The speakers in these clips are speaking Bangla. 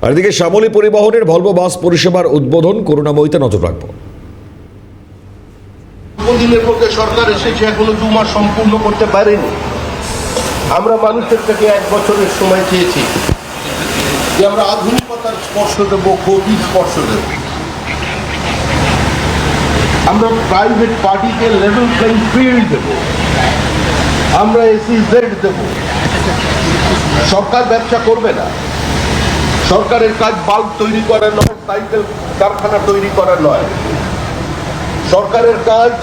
আর এদিকে শ্যামলী পরিবহনের ভলভো বাস পরিষেবার উদ্বোধন করুণাময়ীতে নজর রাখবো। দিনের মধ্যে সরকার এসেছে, এখনো 2 মাস সম্পূর্ণ করতে পারেনি। আমরা মানুষের থেকে 1 বছরের সময় চেয়েছি যে আমরা আধুনিকতার স্পর্শ দেব, গতির স্পর্শ দেব। আমরা প্রাইভেট পার্টিকে লেভেল প্লেইং ফিল্ড দেব, আমরা SEZ দেব। সরকার ব্যবসা করবে না। সরকারের কাজ বাল্ব তৈরি করা নয়, সাইকেল কারখানা তৈরি করা নয়। সরকারের কাজ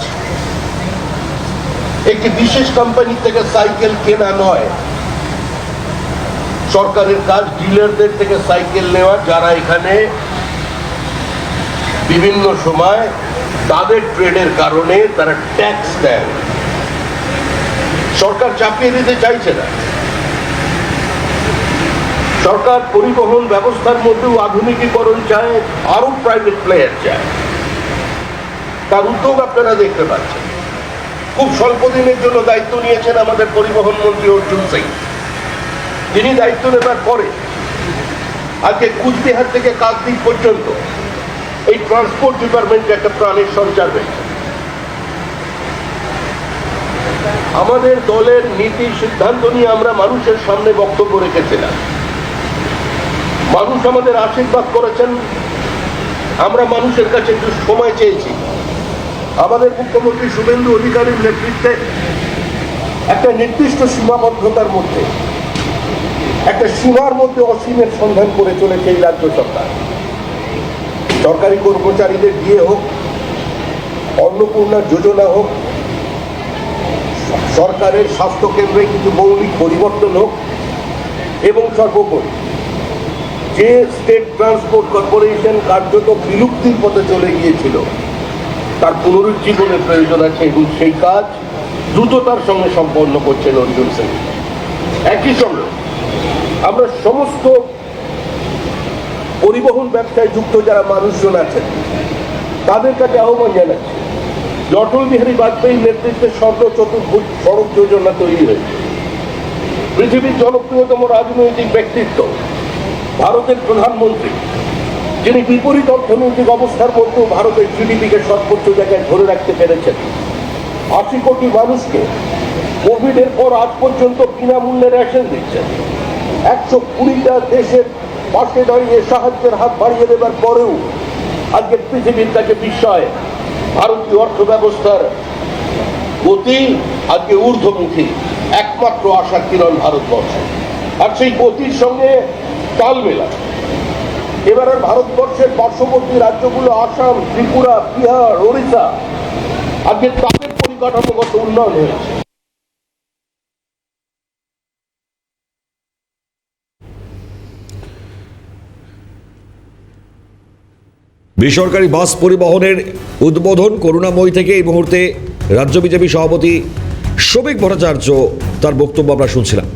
একটি বিশেষ কোম্পানি থেকে সাইকেল কেনা নয়। সরকারের কাজ ডিলারদের থেকে সাইকেল নেওয়া, যারা এখানে বিভিন্ন সময় তাদের ট্রেডের কারণে তারা ট্যাক্স দেন। সরকার চাপিয়ে দিতে চাইছে না। সরকার পরিবহন ব্যবস্থার মধ্যেও আধুনিকীকরণ চায়, আরো প্রাইভেট প্লেয়ার চায়। তার উদ্যোগ আপনারা দেখতে পাচ্ছেন। খুব স্বল্প দিনের জন্য দায়িত্ব নিয়েছেন আমাদের পরিবহন মন্ত্রী অর্জুন সিং। তিনি দায়িত্ব নেবার পরে আজকে কুচবিহার থেকে কাকদ্বীপ পর্যন্ত এই ট্রান্সপোর্ট ডিপার্টমেন্টে একটা প্রাণের সঞ্চার হয়েছে। আমাদের দলের নীতি সিদ্ধান্ত নিয়ে আমরা মানুষের সামনে বক্তব্য রেখেছিলাম। মানুষ আমাদের আশীর্বাদ করেছেন। আমরা মানুষের কাছে একটু সময় চেয়েছি। আমাদের মুখ্যমন্ত্রী শুভেন্দু অধিকারীর নেতৃত্বে একটা নির্দিষ্ট সীমাবদ্ধতার মধ্যে, একটা সীমার মধ্যে অসীমের সন্ধান করে চলেছে এই রাজ্য সরকার। সরকারি কর্মচারীদের দিয়ে হোক, অন্নপূর্ণা যোজনা হোক, সরকারের স্বাস্থ্যকেন্দ্রে কিছু মৌলিক পরিবর্তন হোক, এবং সর্বোপরি যে স্টেট ট্রান্সপোর্ট কর্পোরেশন কার্যত বিলুপ্তির পথে চলে গিয়েছিল, তার পুনরুজ্জীবনের প্রয়োজন আছে, এবং সেই কাজ দ্রুততার সঙ্গে সম্পন্ন করছেন অর্জুন সিং। একই সঙ্গে আমরা সমস্ত পরিবহন ব্যবসায় যুক্ত যারা মানুষজন আছেন তাদের কাছে আহ্বান জানাচ্ছি, অটল বিহারী বাজপেয়ীর নেতৃত্বে স্বর্ণ চতুর্ভুজ সড়ক যোজনা তৈরি হয়েছে। পৃথিবীর জনপ্রিয়তম রাজনৈতিক ব্যক্তিত্ব, ভারতের প্রধানমন্ত্রী, যিনি বিপরীত অর্থনৈতিক অবস্থার মধ্যেও ভারতের GDP-কে সর্বোচ্চ জায়গায় ধরে রাখতে পেরেছেন। 80 কোটি মানুষকে কোভিডের পর আজ পর্যন্ত বিনামূল্যে রেশন দিচ্ছেন। 120টা দেশের পাশে দাঁড়িয়ে সাহায্যের হাত বাড়িয়ে দেবার পরেও আজকে পৃথিবীর কাছে বিস্ময়। ভারতীয় অর্থ ব্যবস্থার গতি আজকে ঊর্ধ্বমুখী। একমাত্র আশার কিরণ ভারতবর্ষ। আর সেই গতির সঙ্গে তাল মেলা এবার ভারতবর্ষের পার্শ্ববর্তী রাজ্যগুলো আসাম, ত্রিপুরা, বিহার, ওড়িশা, আজকে তাদের পরিকাঠামোগত উন্নয়ন হয়েছে। বেসরকারি বাস পরিবহনের উদ্বোধন করুণাময়ী থেকে এই মুহূর্তে রাজ্য বিজেপি সভাপতি শ্রমিক ভট্টাচার্য তার বক্তব্য আমরা শুনছিলাম।